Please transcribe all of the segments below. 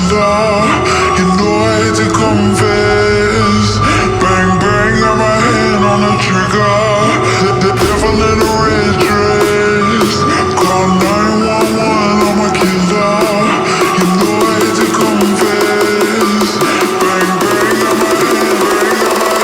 killer. You know I hate to confess. Bang bang, got my hand on the trigger. The devil in a red dress. Call 911, I'm a killer. You know I hate to confess. Bang bang, got my hand, got my hand.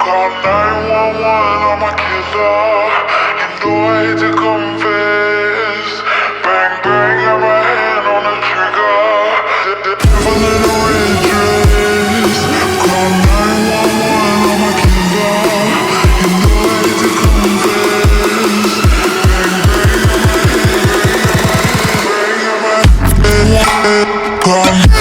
Call 911, I'm a killer. You know I hate to confess. Bang bang, got my hand on the trigger. The devil in a red dress. Call 911, I'm a killer. You know I hate to confess. Bang bang, got my hand. Call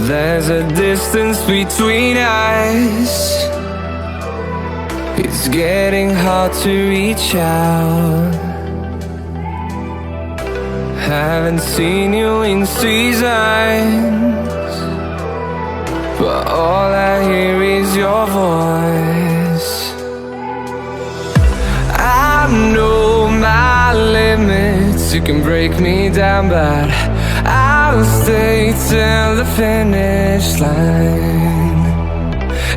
There's a distance between us. It's getting hard to reach out. Haven't seen you in seasons, but all I hear is your voice. I know my limits, you can break me down, but I'll stay till the finish line.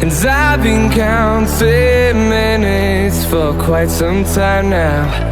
And I've been counting minutes for quite some time now.